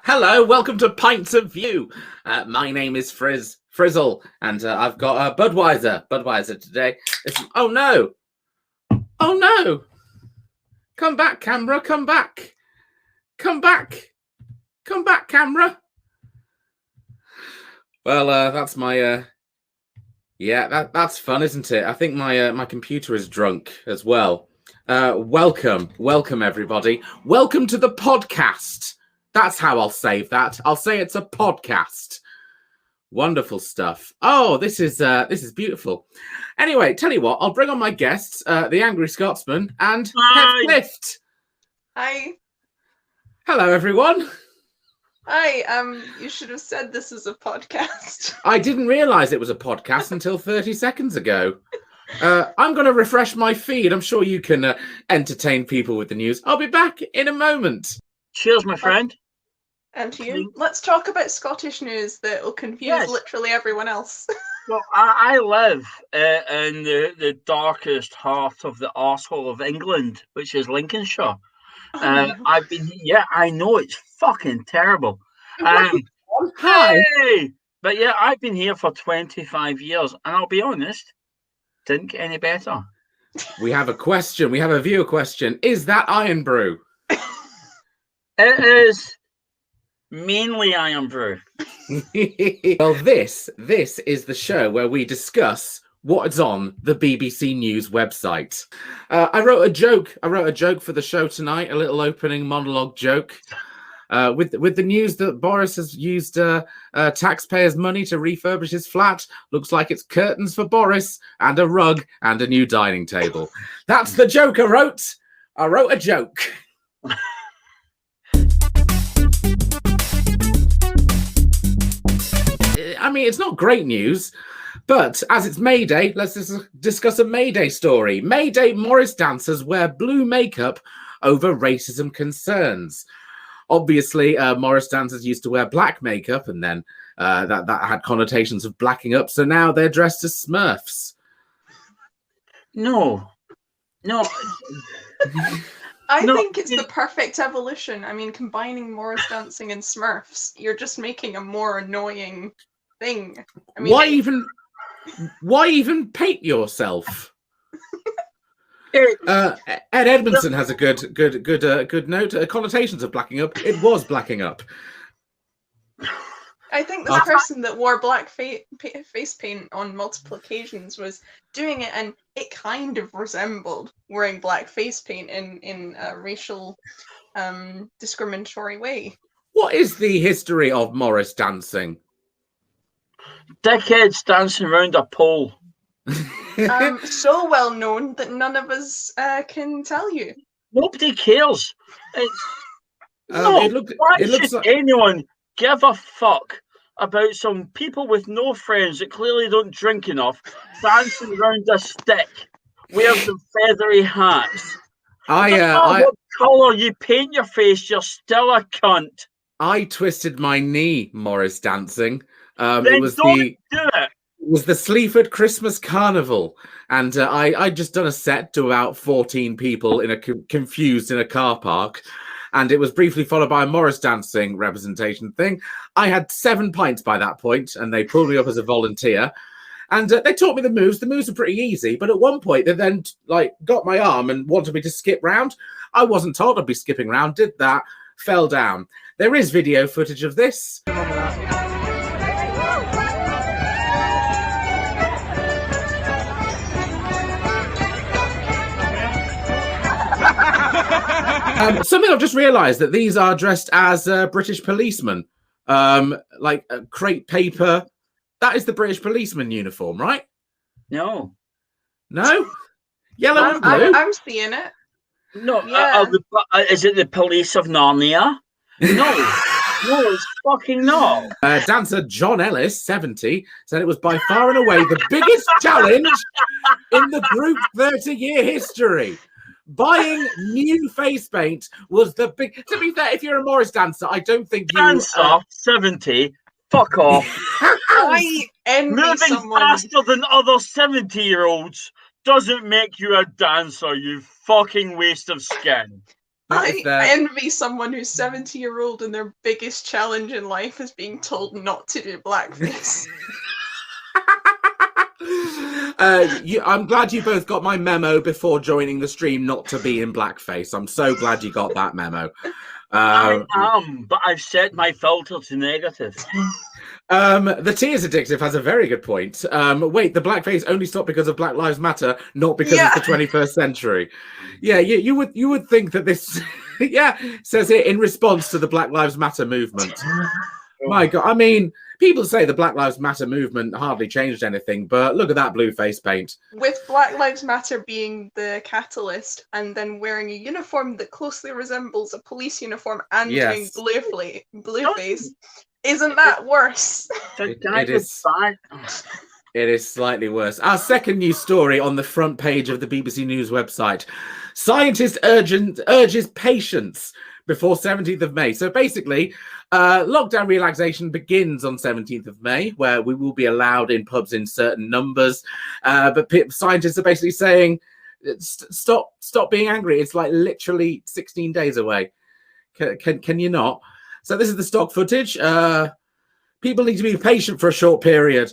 Hello, welcome to Pints of View. My name is Frizzle, and I've got Budweiser today. Oh no! Oh no! Come back, camera! Come back! Come back! Come back, camera! Well, that's my. That's fun, isn't it? I think my computer is drunk as well. Welcome, everybody. Welcome to the podcast. That's how I'll save that. I'll say it's a podcast. Wonderful stuff. Oh, this is beautiful. Anyway, tell you what, I'll bring on my guests, the Angry Scotsman and Hev Clift. Hi. Hello, everyone. Hi. You should have said this is a podcast. I didn't realise it was a podcast until 30 seconds ago. I'm going to refresh my feed. I'm sure you can entertain people with the news. I'll be back in a moment. Cheers, my friend. And to you. Let's talk about Scottish news that will confuse literally everyone else. Well, I live in the darkest heart of the arsehole of England, which is Lincolnshire. I've been, I know it's fucking terrible. Hey! But yeah, I've been here for 25 years, and I'll be honest, didn't get any better. We have a question. We have a viewer question. Is that Iron Brew? It is mainly Iron Brew. Well, this is the show where we discuss what is on the BBC News website. I wrote a joke for the show tonight, a little opening monologue joke. With the news that Boris has used taxpayers' money to refurbish his flat. Looks like it's curtains for Boris and a rug and a new dining table. That's the joke I wrote. I wrote a joke. I mean, it's not great news, but as it's May Day, let's discuss a May Day story. May Day Morris dancers wear blue makeup over racism concerns. Obviously, Morris dancers used to wear black makeup, and then that had connotations of blacking up, so now they're dressed as Smurfs. No. I think it's the perfect evolution. I mean, combining Morris dancing and Smurfs, you're just making a more annoying thing. I mean, why even paint yourself? Ed Edmondson has a good note. Connotations of blacking up. It was blacking up. I think this person that wore black face paint on multiple occasions was doing it, and it kind of resembled wearing black face paint in a racial discriminatory way. What is the history of Morris dancing? Dickheads dancing around a pole. So well known that none of us can tell you. Nobody cares. It looks like anyone give a fuck about some people with no friends that clearly don't drink enough dancing around a stick, wear some feathery hats. What colour you paint your face, you're still a cunt. I twisted my knee Morris dancing. Then it was don't do it. It was the Sleaford Christmas Carnival, and I'd just done a set to about 14 people in a confused in a car park, and it was briefly followed by a Morris dancing representation thing. I had 7 pints by that point, and they pulled me up as a volunteer, and they taught me the moves. The moves are pretty easy, but at one point they then got my arm and wanted me to skip round. I wasn't told I'd be skipping round. Did that, fell down. There is video footage of this. Something I've just realised, that these are dressed as British policemen, like crepe paper. That is the British policeman uniform, right? No, yellow and blue. I'm seeing it. No, is it the police of Narnia? No, it's fucking not. Dancer John Ellis, 70, said it was by far and away the biggest challenge in the group 30-year history. Buying new face paint was the big... To be fair, if you're a Morris dancer, I don't think you... Dancer, 70, fuck off. I envy Moving someone... faster than other 70-year-olds doesn't make you a dancer, you fucking waste of skin. I envy someone who's 70-year-old and their biggest challenge in life is being told not to do blackface. I'm glad you both got my memo before joining the stream not to be in blackface. I'm so glad you got that memo. I am, but I've set my filter to negative. The Tea is Addictive has a very good point. Wait, the blackface only stopped because of Black Lives Matter, not because it's the 21st century. Yeah, you would think that this says it in response to the Black Lives Matter movement. My God, I mean, people say the Black Lives Matter movement hardly changed anything, but look at that blue face paint. With Black Lives Matter being the catalyst and then wearing a uniform that closely resembles a police uniform and doing blueface, isn't that worse? It is slightly worse. Our second news story on the front page of the BBC News website. Scientist urges patience before 17th of May. So basically, lockdown relaxation begins on 17th of May, where we will be allowed in pubs in certain numbers. But scientists are basically saying, stop being angry. It's like literally 16 days away. Can you not? So this is the stock footage. People need to be patient for a short period.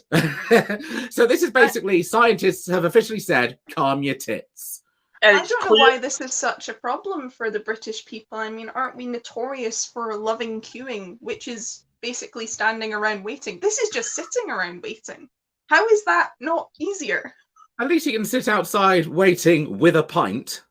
So this is basically, scientists have officially said, calm your tits. I don't know why this is such a problem for the British people. I mean, aren't we notorious for loving queuing, which is basically standing around waiting? This is just sitting around waiting. How is that not easier? At least you can sit outside waiting with a pint.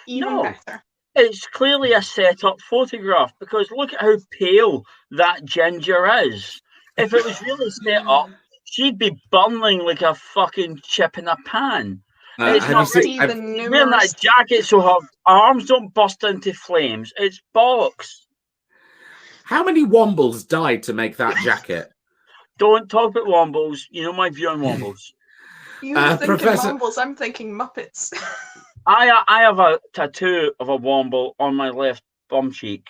Even better. It's clearly a set-up photograph, because look at how pale that ginger is. If it was really set up, she'd be burning like a fucking chip in a pan. It's not wearing that jacket so her arms don't burst into flames. It's bollocks. How many Wombles died to make that jacket? Don't talk about Wombles. You know my view on Wombles. You're thinking Wombles, I'm thinking Muppets. I have a tattoo of a Womble on my left bum cheek.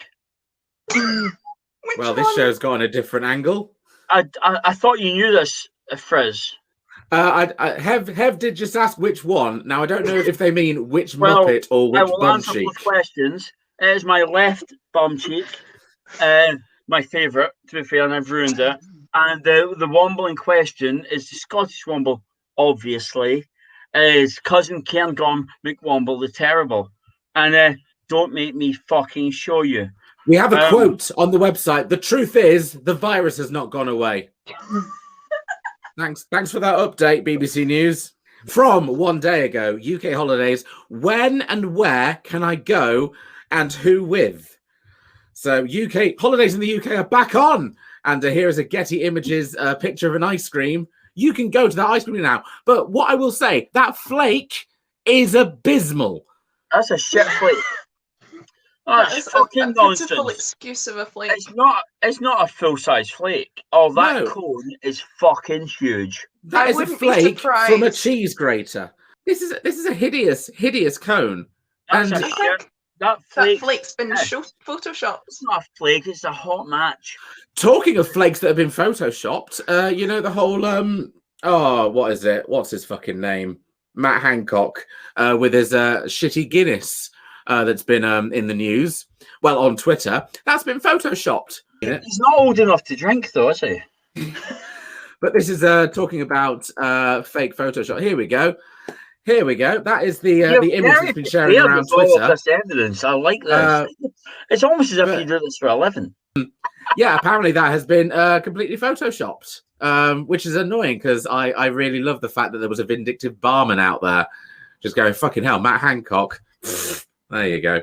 Well, this show's got on a different angle. I thought you knew this, Frizz. Hev did just ask which one. Now, I don't know if they mean which Muppet or which bum cheek. I will answer both questions. It's my left bum cheek, my favourite, to be fair, and I've ruined it. And the Womble in question is the Scottish Womble, obviously. Is cousin Cairngorm McWomble the Terrible. And don't make me fucking show you. We have a quote on the website. The truth is, the virus has not gone away. Thanks for that update, BBC News. From 1 day ago, UK holidays. When and where can I go and who with? So UK holidays in the UK are back on. And here is a Getty Images picture of an ice cream. You can go to that ice cream now. But what I will say, that flake is abysmal. That's a shit flake. That's fucking nonsense. Pitiful excuse of a flake. It's not a full-size flake. Oh, that cone is fucking huge. That is a flake from a cheese grater. This is a hideous cone. That flake's been photoshopped. It's not a flake, it's a hot match. Talking of flakes that have been photoshopped, you know the whole what is it? What's his fucking name? Matt Hancock with his shitty Guinness that's been in the news. Well, on Twitter, that's been photoshopped. He's not old enough to drink, though, is he? But this is talking about fake Photoshop. Here we go. That is the image that's been sharing around Twitter. This evidence. I like this. It's almost as if you do this for a living. Yeah, apparently that has been completely photoshopped, which is annoying because I really love the fact that there was a vindictive barman out there just going, fucking hell, Matt Hancock. There you go.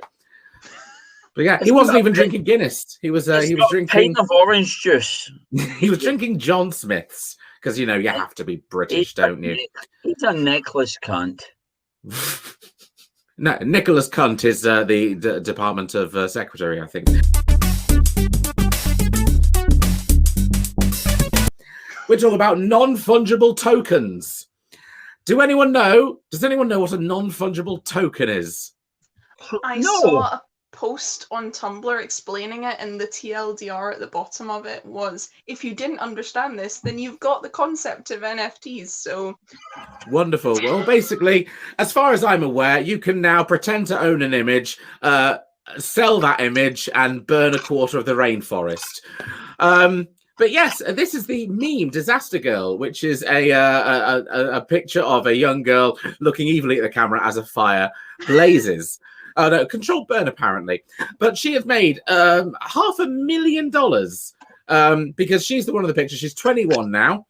But yeah, he wasn't even drinking Guinness. He was drinking a pint of orange juice. He was drinking John Smith's because you have to be British, don't you? He's a necklace cunt. No, Nicholas Cunt is the Department of Secretary, I think. We're talking about non-fungible tokens. Does anyone know what a non-fungible token is? I saw a post on Tumblr explaining it, and the TLDR at the bottom of it was, if you didn't understand this, then you've got the concept of NFTs. So wonderful. Well, basically, as far as I'm aware, you can now pretend to own an image, sell that image, and burn a quarter of the rainforest. But yes, this is the meme Disaster Girl, which is a picture of a young girl looking evilly at the camera as a fire blazes. Oh no, controlled burn apparently. But she has made $500,000 because she's the one of the pictures. She's 21 now.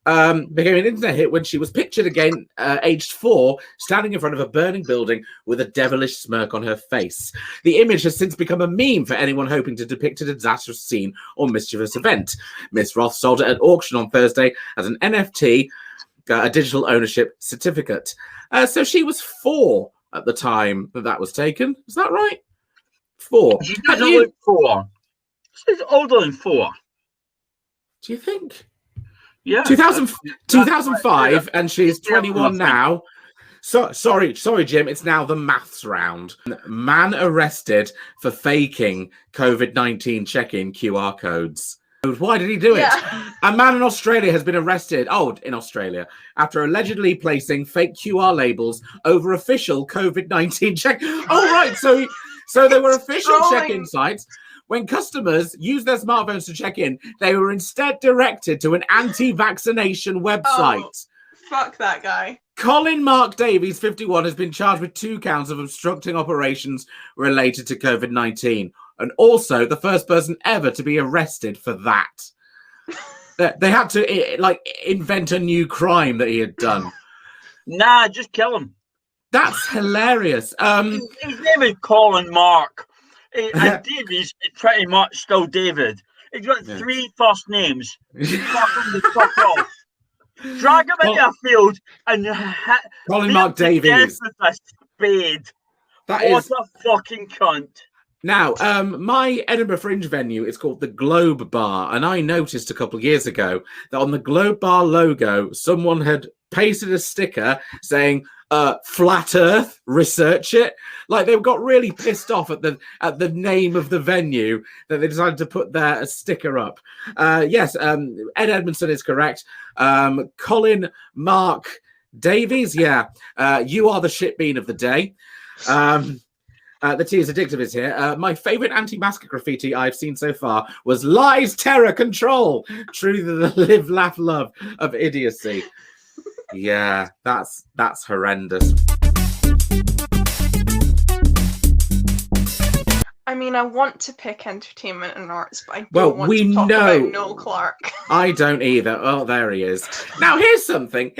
Became an internet hit when she was pictured again, aged 4, standing in front of a burning building with a devilish smirk on her face. The image has since become a meme for anyone hoping to depict a disastrous scene or mischievous event. Miss Roth sold it at auction on Thursday as an NFT, a digital ownership certificate. So she was 4 at the time that was taken. Is that right? 4. She doesn't look 4. She's older than 4. Do you think? Yeah. 2005, and she's 21 now. So sorry, Jim. It's now the maths round. Man arrested for faking COVID-19 check-in QR codes. Why did he do it? A man in Australia has been arrested. In Australia, after allegedly placing fake QR labels over official COVID-19 check. Oh, right. So they were official check-in sites. When customers used their smartphones to check in, they were instead directed to an anti-vaccination website. Oh, fuck that guy. Colin Mark Davies, 51, has been charged with 2 counts of obstructing operations related to COVID-19, and also the first person ever to be arrested for that. They had to invent a new crime that he had done. Nah, just kill him. That's hilarious. His name is Colin Mark. And Davies is pretty much still David. He's got 3 first names. Fuck him the fuck off. Drag him into a field and Colin Mark Davies with a spade. What a fucking cunt. Now, my Edinburgh Fringe venue is called the Globe Bar, and I noticed a couple of years ago that on the Globe Bar logo, someone had pasted a sticker saying, Flat Earth, research it. Like, they got really pissed off at the name of the venue that they decided to put a sticker up. Yes, Ed Edmondson is correct. Colin Mark Davies, you are the shit bean of the day. The tea is addictive is here. My favourite anti-masker graffiti I've seen so far was Lies, Terror, Control. True to the live, laugh, love of idiocy. Yeah, that's horrendous. I mean, I want to pick entertainment and arts, but I don't want to talk about Noel Clark. I don't either. Oh, there he is. Now, here's something.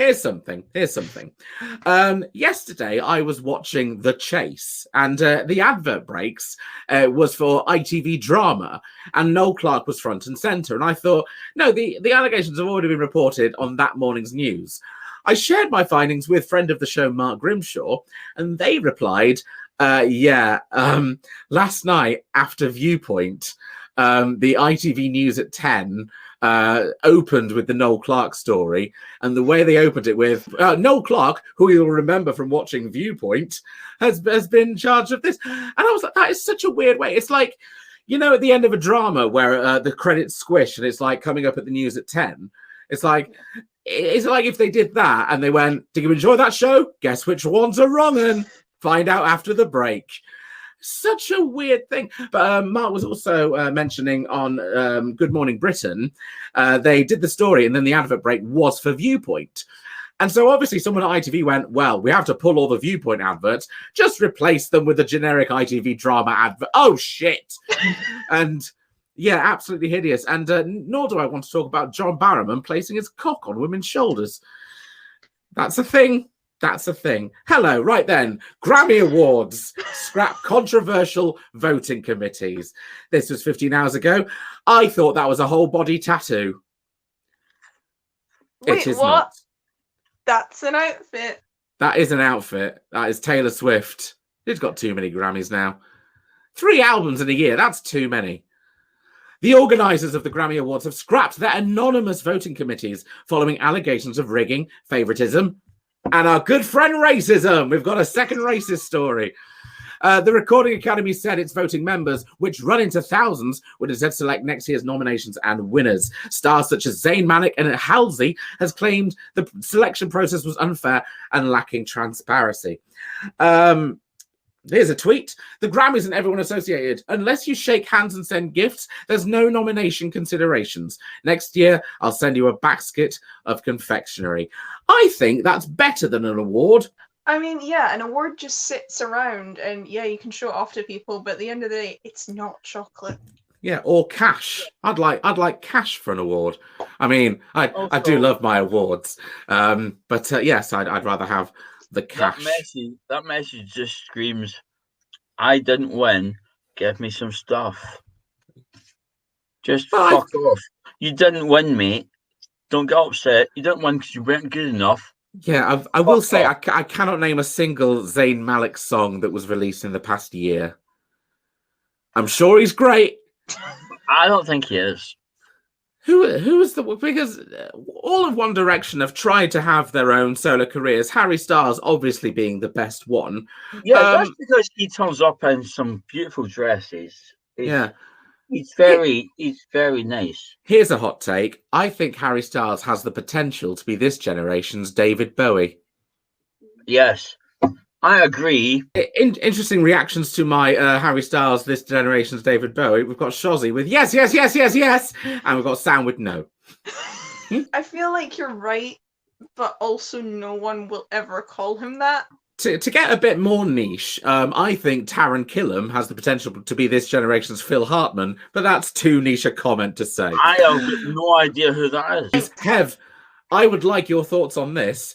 Yesterday, I was watching The Chase, and the advert breaks was for ITV drama, and Noel Clark was front and centre. And I thought, no, the allegations have already been reported on that morning's news. I shared my findings with friend of the show, Mark Grimshaw, and they replied, last night after Viewpoint, the ITV News at 10 opened with the Noel Clark story, and the way they opened it with Noel Clark, who you'll remember from watching Viewpoint, has been charged of this. And I was like, that is such a weird way. It's like, you know, at the end of a drama where the credits squish and it's like coming up at the news at 10. It's like if they did that and they went, did you enjoy that show? Guess which ones are wrong, and find out after the break. Such a weird thing. But Mark was also mentioning on Good Morning Britain, they did the story and then the advert break was for Viewpoint. And so obviously someone at ITV went, well, we have to pull all the Viewpoint adverts, just replace them with a generic ITV drama advert. Oh, shit. And yeah, absolutely hideous. And nor do I want to talk about John Barrowman placing his cock on women's shoulders. That's a thing. That's a thing. Hello, right then. Grammy Awards. Scrap controversial voting committees. This was 15 hours ago. I thought that was a whole body tattoo. Wait, it is what? Not. That's an outfit. That is an outfit. That is Taylor Swift. She's got too many Grammys now. 3 albums in a year. That's too many. The organisers of the Grammy Awards have scrapped their anonymous voting committees following allegations of rigging, favouritism, and our good friend racism. We've got a second racist story. The Recording Academy said its voting members, which run into thousands, would instead select next year's nominations and winners. Stars such as Zayn Malik and Halsey has claimed the selection process was unfair and lacking transparency. Here's a tweet. The Grammys and everyone associated. Unless you shake hands and send gifts, there's no nomination considerations. Next year, I'll send you a basket of confectionery. I think that's better than an award. I mean, yeah, an award just sits around and yeah, you can show it off to people, but at the end of the day, it's not chocolate. Yeah, or cash. I'd like cash for an award. I mean, I do love my awards. But yes, I'd rather have the cash. That message just screams, I didn't win, give me some stuff. Just fuck off. You didn't win, mate. Don't get upset. You didn't win because you weren't good enough. Yeah, I will say I cannot name a single Zayn Malik song that was released in the past year. I'm sure he's great. I don't think he is. Who is the... Because all of One Direction have tried to have their own solo careers, Harry Styles obviously being the best one. Yeah, that's because he turns up in some beautiful dresses. He's very nice. Here's a hot take. I think Harry Styles has the potential to be this generation's David Bowie. Yes, I agree. Interesting reactions to my Harry Styles, this generation's David Bowie. We've got Shozzy with yes, yes, yes, yes, yes. And we've got Sam with no. I feel like you're right, but also no one will ever call him that. To get a bit more niche, I think Taron Killam has the potential to be this generation's Phil Hartman, but that's too niche a comment to say. I have no idea who that is. Hev, I would like your thoughts on this.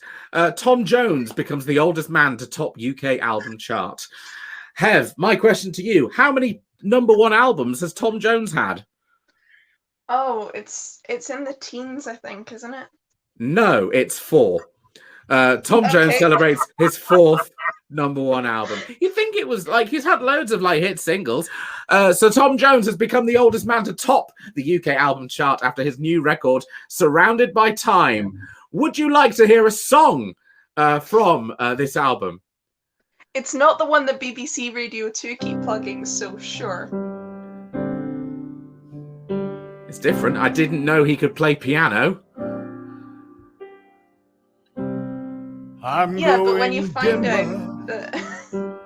Tom Jones becomes the oldest man to top UK album chart. Hev, my question to you, how many #1 albums has Tom Jones had? Oh, it's in the teens, I think, isn't it? No, it's 4. Tom Jones celebrates his 4th #1 album. You'd think it was like he's had loads of hit singles. So Tom Jones has become the oldest man to top the UK album chart after his new record, Surrounded by Time. Would you like to hear a song from this album? It's not the one that BBC Radio 2 keep plugging, so sure. It's different. I didn't know he could play piano. But when you find out that...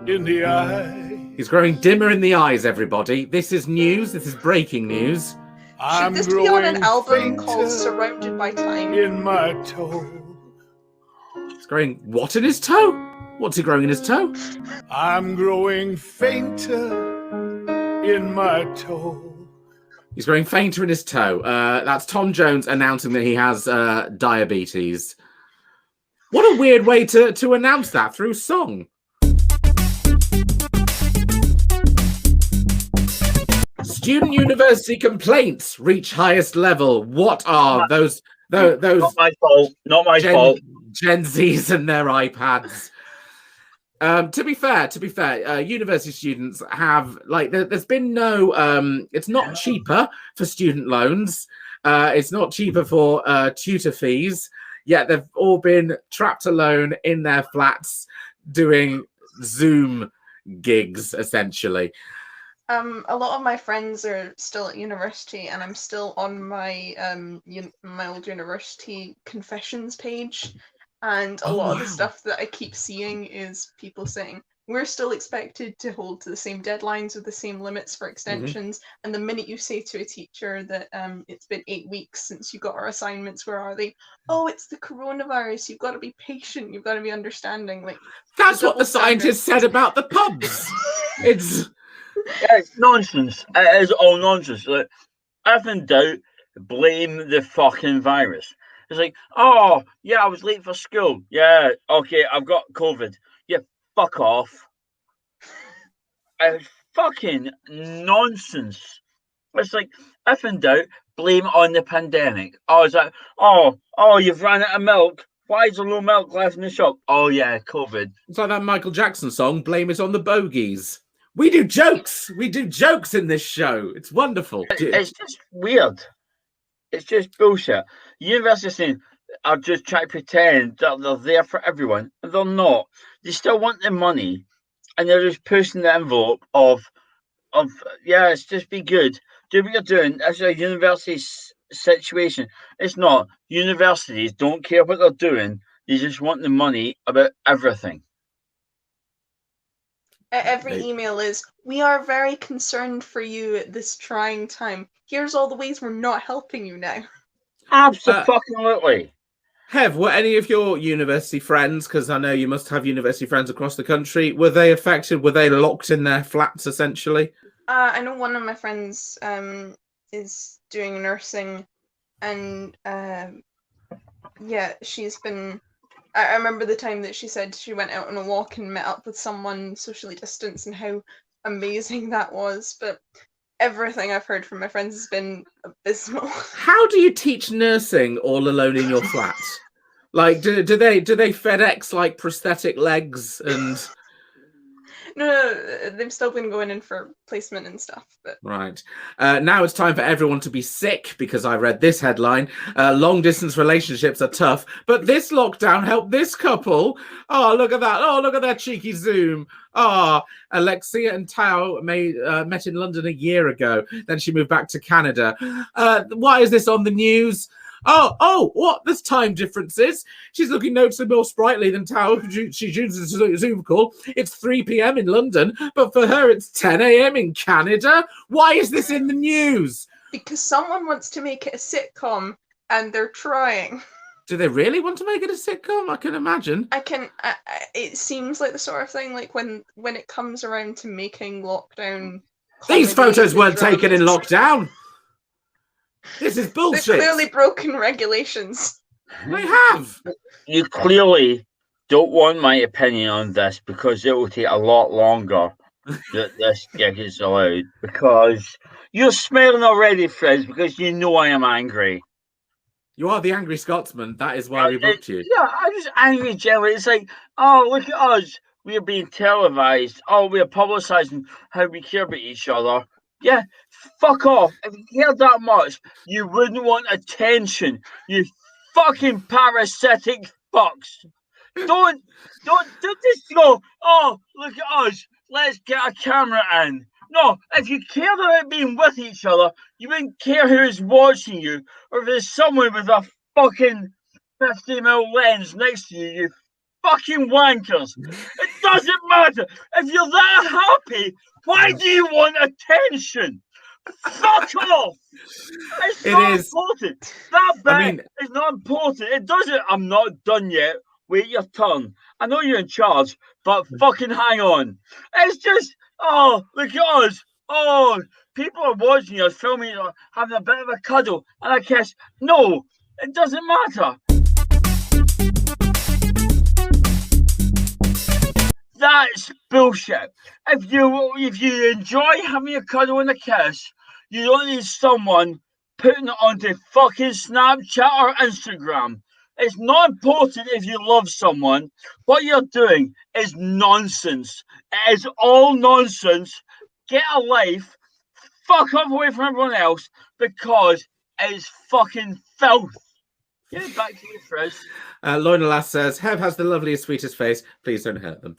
in the eye. He's growing dimmer in the eyes, everybody. This is news. This is breaking news. Should this be on an album called Surrounded by Time? In my toe. He's growing what in his toe? What's he growing in his toe? I'm growing fainter in my toe. He's growing fainter in his toe. That's Tom Jones announcing that he has diabetes. What a weird way to announce that through song. Student university complaints reach highest level. What are those? Not my fault. Not my fault. Gen Zs and their iPads. To be fair, university students have there's been no. It's not cheaper for student loans. It's not cheaper for tutor fees. Yet they've all been trapped alone in their flats doing Zoom gigs, essentially. A lot of my friends are still at university, and I'm still on my my old university confessions page. And a lot of the stuff that I keep seeing is people saying, we're still expected to hold to the same deadlines with the same limits for extensions. And the minute you say to a teacher that it's been 8 weeks since you got our assignments, where are they? Oh, it's the coronavirus. You've got to be patient. You've got to be understanding. That's what the scientists said about the pubs. It's nonsense. It is all nonsense. If in doubt, blame the fucking virus. It's like, oh, yeah, I was late for school. Yeah, okay, I've got COVID. Yeah, fuck off. It's fucking nonsense. It's like, if in doubt, blame it on the pandemic. Oh, it's like, oh, you've ran out of milk. Why is there no milk left in the shop? Oh, yeah, COVID. It's like that Michael Jackson song, Blame It on the Bogies. We do jokes. We do jokes in this show. It's wonderful. It's just weird. It's just bullshit. Universities are just trying to pretend that they're there for everyone, and they're not. They still want the money, and they're just pushing the envelope of it's just be good. Do what you're doing. That's a university situation. It's not. Universities don't care what they're doing. They just want the money about everything. Every email is, we are very concerned for you at this trying time. Here's all the ways we're not helping you now. Absolutely. Hev, were any of your university friends, because I know you must have university friends across the country, were they affected? Were they locked in their flats, essentially? I know one of my friends is doing nursing, and she's been... I remember the time that she said she went out on a walk and met up with someone socially distanced and how amazing that was. But everything I've heard from my friends has been abysmal. How do you teach nursing all alone in your flat? Like, do they FedEx like prosthetic legs and? No, they've still been going in for placement and stuff. But right. Now it's time for everyone to be sick, because I read this headline. Long distance relationships are tough, but this lockdown helped this couple. Oh, look at that. Oh, look at that cheeky Zoom. Oh, Alexia and Tao met in London a year ago. Then she moved back to Canada. Why is this on the news? Oh, what? There's time differences. She's looking noticeably more sprightly than Tao. She chooses a Zoom call. It's 3 p.m. in London, but for her it's 10 a.m. in Canada. Why is this in the news? Because someone wants to make it a sitcom, and they're trying. Do they really want to make it a sitcom? I can imagine. It seems like the sort of thing, like when it comes around to making lockdown. These photos weren't taken in lockdown. This is bullshit. They've clearly broken regulations. They have. You clearly don't want my opinion on this, because it will take a lot longer that this gig is allowed. Because you're smiling already, Fred, because you know I am angry. You are the Angry Scotsman. That is why we booked you. Yeah, I'm just angry, generally. It's like, oh, look at us. We are being televised. Oh, we are publicising how we care about each other. Yeah, fuck off. If you cared that much, you wouldn't want attention. You fucking parasitic fucks. Don't just go, oh, look at us. Let's get a camera in. No, if you cared about being with each other, you wouldn't care who's watching you, or if there's someone with a fucking 50mm lens next to you, you fucking wankers. It doesn't matter. If you're that happy, why do you want attention? Fuck off. It's not important. That bit is not important. It doesn't. I'm not done yet. Wait your turn. I know you're in charge, but fucking hang on. It's just, oh, look at us. Oh, people are watching us, filming, having a bit of a cuddle and a kiss. No, it doesn't matter. That's bullshit. If you enjoy having a cuddle and a kiss, you don't need someone putting it onto fucking Snapchat or Instagram. It's not important if you love someone. What you're doing is nonsense. It is all nonsense. Get a life. Fuck off away from everyone else, because it's fucking filth. Get it back to you, Frizz. Lorna Lass says, Hev has the loveliest, sweetest face. Please don't hurt them.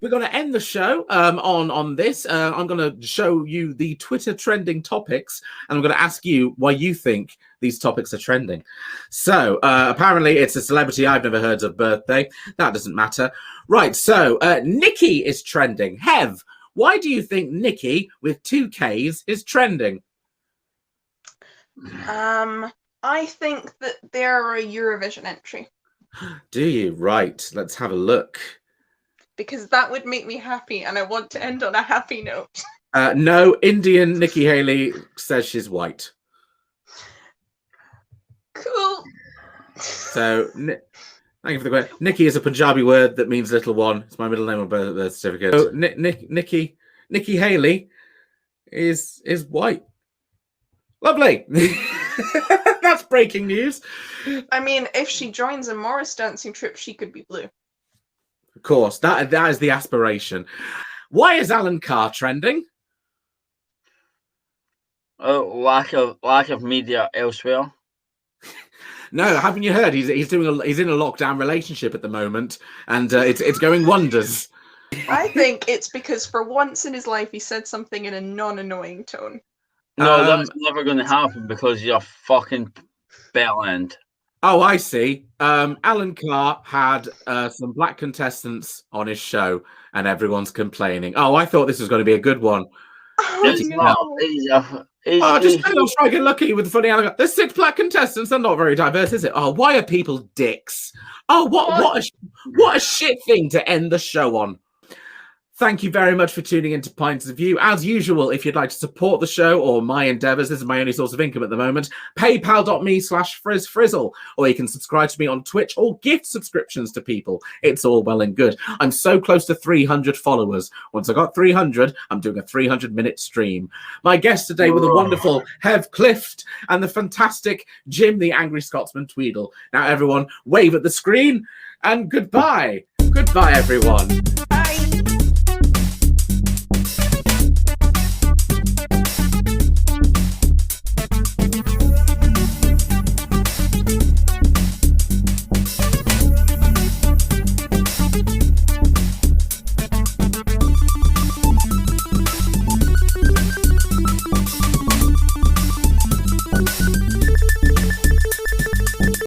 We're going to end the show on this. I'm going to show you the Twitter trending topics, and I'm going to ask you why you think these topics are trending. So apparently it's a celebrity I've never heard of birthday. That doesn't matter. Right, so Nikki is trending. Hev, why do you think Nikki with 2 Ks is trending? I think that they're a Eurovision entry. Do you? Right, let's have a look. Because that would make me happy, and I want to end on a happy note. No, Indian Nikki Haley says she's white. Cool. So, thank you for the question. Nikki is a Punjabi word that means little one. It's my middle name on birth certificate. So, Nikki Haley is white. Lovely. That's breaking news. I mean, if she joins a Morris dancing troupe, she could be blue. Of course, that is the aspiration. Why is Alan Carr trending? Lack of media elsewhere. No, haven't you heard? He's in a lockdown relationship at the moment, and it's going wonders. I think it's because for once in his life he said something in a non-annoying tone. No, that's never going to happen because you're fucking bellend. Oh, I see. Alan Carr had some black contestants on his show, and everyone's complaining. Oh, I thought this was going to be a good one. Oh, no. Just try to get lucky with the funny Alan Carr. There's 6 black contestants. They're not very diverse, is it? Oh, why are people dicks? Oh, what a shit thing to end the show on. Thank you very much for tuning into Pints of View. As usual, if you'd like to support the show or my endeavours, this is my only source of income at the moment, paypal.me/frizzfrizzle, or you can subscribe to me on Twitch or gift subscriptions to people. It's all well and good. I'm so close to 300 followers. Once I got 300, I'm doing a 300-minute stream. My guests today were the wonderful Hev Clift and the fantastic Jim, the Angry Scotsman Tweedle. Now, everyone, wave at the screen and goodbye. Goodbye, everyone.